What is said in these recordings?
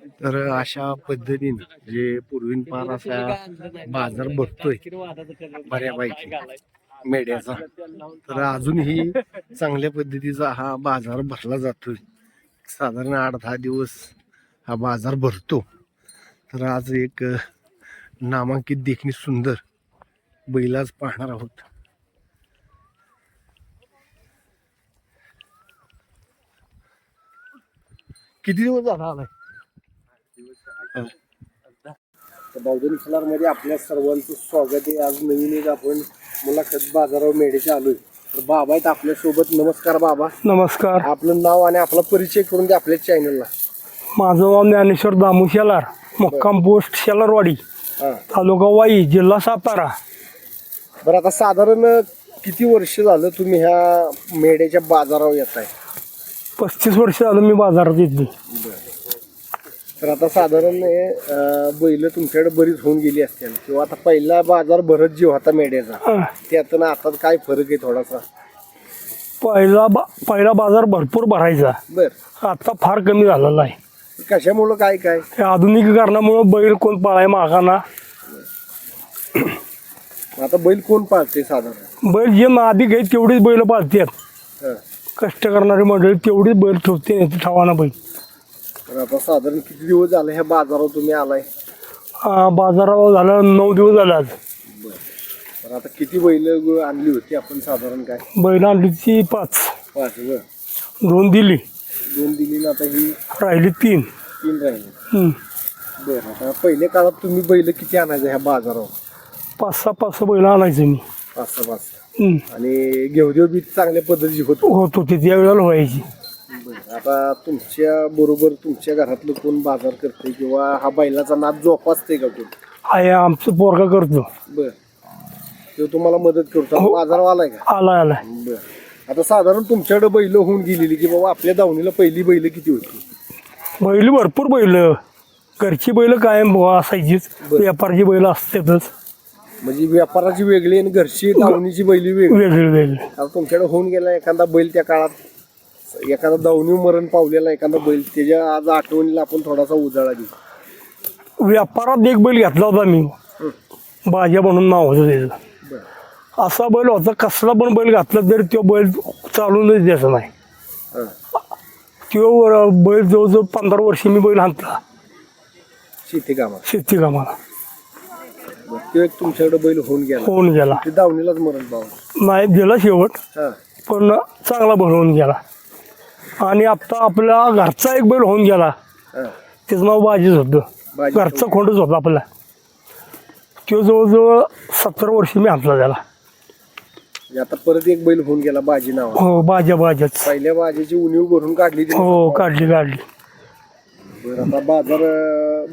तर अशा पद्धतीने जे पूर्वीपार असा बाजार भरतोय बऱ्यापैकी मेंढ्याचा, तर अजूनही चांगल्या पद्धतीचा हा बाजार भरला जातोय. साधारण 8-10 दिवस हा बाजार भरतो. तर आज एक नामांकित देखणी सुंदर बैल आज पाहणार आहोत. किती दिवस झाला आलाय? बावधनी खिलार मध्ये आपल्या सर्वांचं स्वागत आहे. आज नवीन एक आपण मुलाखत बाजारावर मेढ्याचे आलोय. तर बाबा आहेत आपल्या सोबत. नमस्कार बाबा. नमस्कार. आपलं नाव आणि आपला परिचय करून द्या आपल्या चॅनलला. माझं नाव ज्ञानेश्वर दामू शेलार, मुक्काम पोस्ट शेलारवाडी, तालुका वाई, जिल्हा सातारा. बरं, आता साधारण किती वर्ष झालं तुम्ही ह्या मेढ्याच्या बाजारावर येत आहे? 35 वर्ष झालं मी बाजारात येते. तर आता साधारण बैल तुमच्याकडे बरीच होऊन गेली असतील, किंवा आता पहिला बाजार भरत जीव होता मेढ्याचा, त्यातून आता काय फरक आहे थोडासा? पहिला बाजार भरपूर भरायचा. बर, आता फार कमी झालेला आहे. कशामुळं काय काय? आधुनिकीकरणामुळे बैल कोण पाळाय मागाना. आता बैल कोण पाळते साधारण? बैल जे आधी काही तेवढीच बैल पाळतात. कष्ट करणारी मंडळी तेवढीच बैल ठेवते ठेवाना बैल. तर आता साधारण किती दिवस झाले ह्या बाजारावर तुम्ही आलाय? बाजारावर झालं 9 दिवस झाले आज. तर आता किती बैल आणली होती आपण साधारण? काय बैल आणली ती 5. 5. 2 दिली. 2 दिली ना, आता ही राहिली 3 राहिली. बरं, आता पहिल्या काळात तुम्ही बैल किती आणायचं ह्या बाजारावर? 5-6 बैल आणायचं मी. 5 आणि घेवदेव बी चांगल्या पद्धतीची होत होती त्या वेळेला व्हायची. आता तुमच्या बरोबर तुमच्या घरातलं कोण बाजार करते किंवा हा बैलाचा नाद जोपासते का कोण? आहे आमचं पोरगा करतो. बर, तो तुम्हाला मदत करतो. बाजारावर आलाय का? आलाय. बर, आता साधारण तुमच्याकडे बैल होऊन गेलेली की बाबा आपल्या दावणीला पहिली बैल किती होती? बैल भरपूर बैल. घरची बैल कायम असायचीच, व्यापारची बैल असतातच. म्हणजे व्यापाराची वेगळी आणि घरची दावणीची बैल वेगळी. आता तुमच्याकडे होऊन गेला एखादा बैल त्या काळात, एखादा दावणी मरण पावलेला एखादा बैल, त्याच्या आज आठवणीला आपण थोडासा उजाळा देऊ. व्यापारात एक बैल घेतला होता मी, बाजा म्हणून नाव होतं त्याचं. असा बैल होता, कसला पण बैल घातला तरी तो बैल चालूनच द्यायचा नाही. तो बैल जवळजवळ 15 वर्ष मी बैल आणला शेती कामाला. तो एक तुमच्याकडे बैल होऊन गेला. ते दावणीलाच मरण पावला नाही, दिला शेवट, पण चांगला बैल होऊन गेला. आणि आता आपला घरचा एक बैल होऊन गेला, त्याचं नाव बाजीच होतं. घरचा खोंडच होता आपला. तो जवळजवळ 17 वर्ष मी आणला त्याला. आता परत एक बैल होऊन गेला बाजी नाव. हो, बाजाच. पहिल्या बाजीची उणीव भरून काढली. हो, काढली. बरं, आता बाजार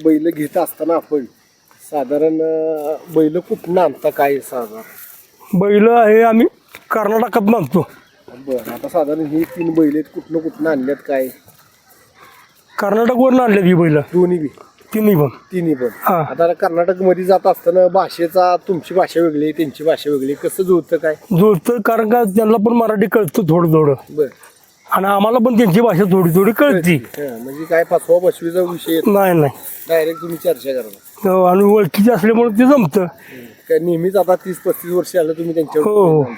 बैल घेत असताना आपण साधारण बैल कुठनं आणता? काय साधारण बैल आहे आम्ही कर्नाटकात आणतो. बरं, आता साधारण ही 3 बैल आहेत, कुठनं आणल्यात? काय कर्नाटकवरून आणल्यात ही बैल? तिन्ही पण. आता कर्नाटक मध्ये जात असताना भाषेचा, तुमची भाषा वेगळी त्यांची भाषा वेगळी, कसं जुळतं? काय जुळतं? कारण का त्यांना पण मराठी कळतं थोडं. बरं, आणि आम्हाला पण त्यांची भाषा थोडी कळती. म्हणजे काय 5वा 5वीचा विषय नाही, डायरेक्ट तुम्ही चर्चा करता. आणि ओळखीचे असल्यामुळे ते जमतं. काय नेहमीच आता 30-35 वर्ष आलं तुम्ही त्यांच्यावर.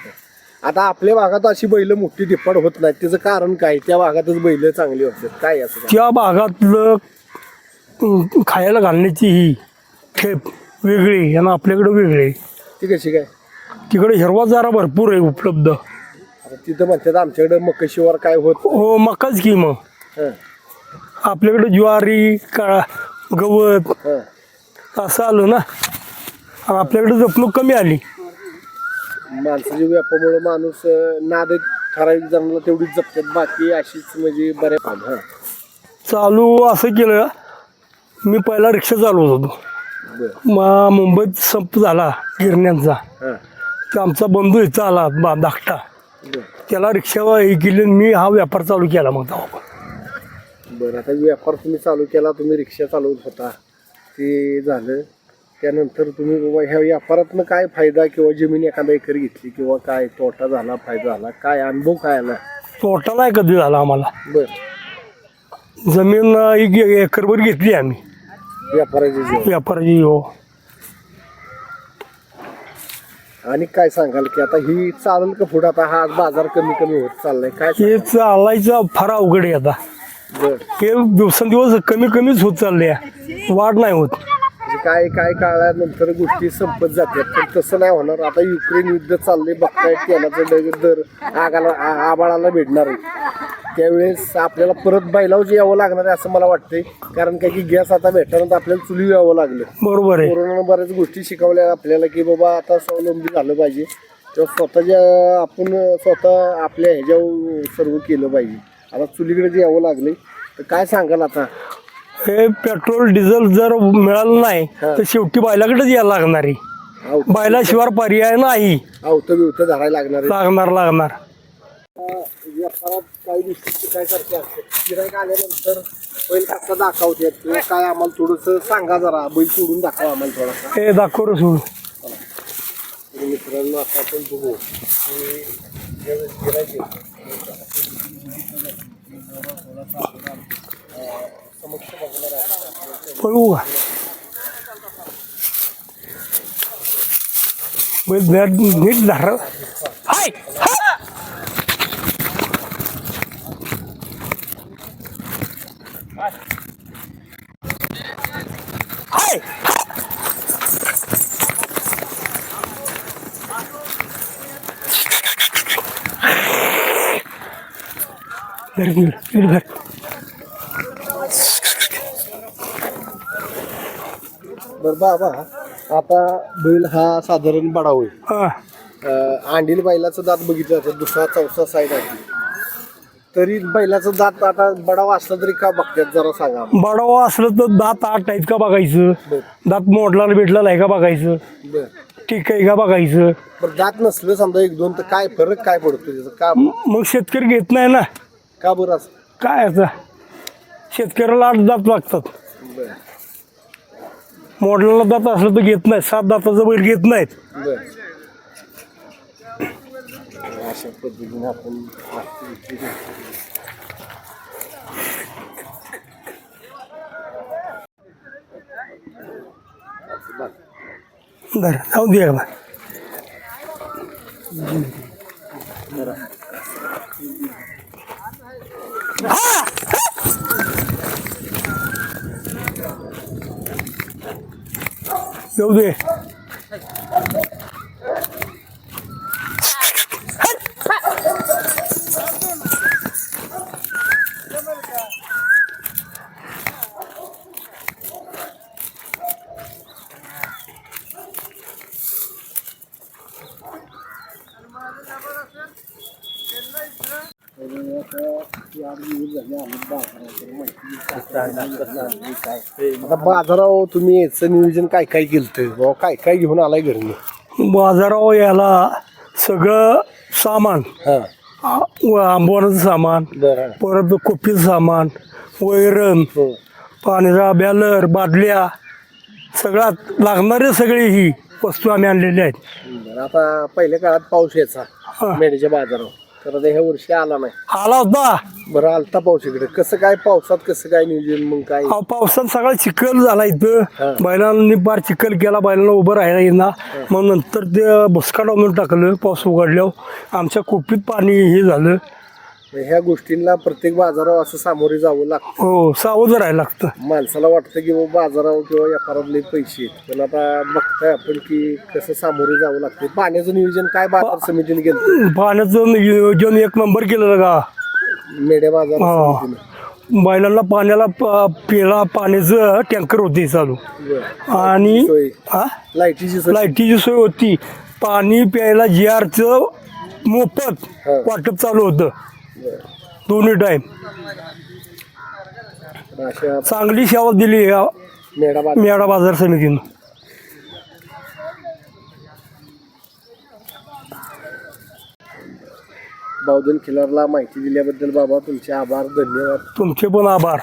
आता आपल्या भागात अशी बैल मोठी टिप्पड होत नाही, त्याचं कारण काय? त्या भागातच बैल चांगली होतात काय? असं त्या भागातलं खायला घालण्याची ही ठेप वेगळी आणि आपल्याकडे वेगळी. ती कशी काय? तिकडे हिरवा चारा भरपूर आहे उपलब्ध. तिथं म्हणतात आमच्याकडे मकशिवार काय होत? हो, मकाच की. मग आपल्याकडे ज्वारी, काळा गवत असं आलं ना, आणि आपल्याकडे जपणूक कमी आली. माणसाच्या व्यापामुळे माणूस नाद ठराविक जणांना तेवढीच जपतात, बाकी अशीच म्हणजे बऱ्या चालू असं केलं. मी पहिला रिक्षा चालवत होतो. मुंबईत संप झाला गिरण्यांचा, तर आमचा बंधू इथं आला धाकटा, त्याला रिक्षा हे केली. मी हा व्यापार चालू केला. मग बरं, आता व्यापार तुम्ही चालू केला, तुम्ही रिक्षा चालवत होता, ते झालं. त्यानंतर तुम्ही बाबा ह्या व्यापारातनं काय फायदा, किंवा जमीन एखादा एकर घेतली, किंवा काय तोटा झाला, फायदा झाला, काय अनुभव काय आला? तोटा नाही कधी झाला आम्हाला. बरं, जमीन 1 एकरभर घेतली आम्ही व्यापाराची व्यापाराची. हो. आणि काय सांगाल की आता ही चालेल का पुढे? आता हा बाजार कमी कमी होत चाललाय काय? हे चालायचं फार अवघड आहे आता. बर. हे दिवसेंदिवस कमी कमीच होत चालले, वाढ नाही होत. म्हणजे काय काय काळानंतर गोष्टी संपत जातात, पण तसं नाही होणार. आता युक्रेन युद्ध चाललंय, बघताय तेलाचं दर आबाळाला भेटणार आहे. त्यावेळेस आपल्याला परत बैलावची यावं लागणार आहे असं मला वाटतंय. कारण काय की गॅस आता भेटल्यानंतर आपल्याला चुली यावं लागलं. बरोबर आहे. कोरोनानं बऱ्याच गोष्टी शिकवल्या आपल्याला की बाबा आता स्वावलंबी झालं पाहिजे, तेव्हा स्वतःच्या आपण स्वतः आपल्या ह्याच्यावर सर्व केलं पाहिजे. आता चुलीकडे जे यावं लागले तर काय सांगाल आता? हे पेट्रोल डिझेल जर मिळालं नाही तर शेवटी बैलाकडेच यायला लागणार आहे. बैलाशिवाय पर्याय नाही. आवतं बिवतं धरायला लागणार आहे. लागणार. व्यापारात काही गोष्टी काय करते असते, गिरायक आल्यानंतर बैल कसा दाखवते किंवा काय आम्हाला थोडंसं सांगा, जरा बैल सोडून दाखवा आम्हाला थोडासा. हे दाखव सोडून. तर मित्रांनो आता आपण बघू की जे गिरायक आहे, समक्ष बघणार आहे. बघू का बैल नीट धर. हाय हाय. धर. बरं बाबा, आता बैल हा साधारण बडा होईल. हा. अंडील बैलाचं दात बघितलं जातं, दुसरा चौथा साईड आहे, तरी बैलाचं दात आता बडावा असला तरी का बघतात जरा सांगा. बडावा असलं तर दात 8 आहेत का बघायचं. बर. दात मोडला भेटला आहे का बघायचं. बर. ठीक आहे का बघायचं. पण दात नसलं समजा 1-2 तर काय फरक काय पडतो त्याचा? का मग शेतकरी घेत नाही ना. का बरं असं? काय आता शेतकऱ्याला 8 दात लागतात. बर. मोडलेला दात असलं तर घेत नाही. 7 दाताचा बैल घेत नाहीत. बर. अशा पद्धतीने आपण माहिती घेतली. बरं जाऊ दे एकदा. येऊ दे. आता बाजारावर तुम्ही याचं नियोजन काय काय केलं? बाबा काय काय घेऊन आलाय घरी? बाजारावर याला सगळं सामान, हा. आंबवण्याचं सामान, बरं. परत कोपीचं सामान, वैरण, पाण्याचा बॅलर, बादल्या, सगळ्यात लागणारे सगळी ही वस्तू आम्ही आणलेल्या आहेत. बरं. आता पहिल्या काळात पाऊस यायचा मेंढीच्या बाजारावर, तर आता ह्या वर्षी आला नाही. आला होता. बरं, आलता पाऊस इकडे. कसं काय पावसात कसं काय नियोजन मग काय? पावसात सगळा चिखल झाला हा. इथं. बैलांनी फार चिखल केला, बैलांना उभं राहायला येईना. मग नंतर ते भुसकाट आणून टाकलं. पाऊस उघडल्यावर आमच्या कोपीत पाणी हे झालं. ह्या गोष्टींना प्रत्येक बाजारावर असं सामोरे जावं लागतं. हो, सावध राहायला लागतं. माणसाला वाटतं की बाबा बाजारावर किंवा व्यापारातले पैसे आहेत, पण आता बघताय आपण की कसं सामोरे जावं लागतं. पाण्याचं नियोजन काय बाजार समितीने केलं? पाण्याचं नियोजन 1 नंबर केलेलं का. मेढ्या बाजार हा. समितीने. बैलांना पाण्याला प्यायला पाण्याचं टँकर होते चालू. बरं. आणि सोय. हा, लाईटीची सोय. लाईटीची सोय होती. पाणी प्यायला GRचं मोफत हा. वाटप चालू होतं बरं. दोन्ही टाईम. अशा चांगली सेवा दिली या मेढा बाजार. मेढा बाजार समितीनं. बावधन खिलारला माहिती दिल्याबद्दल बाबा तुमचे आभार, धन्यवाद. तुमचे पण आभार.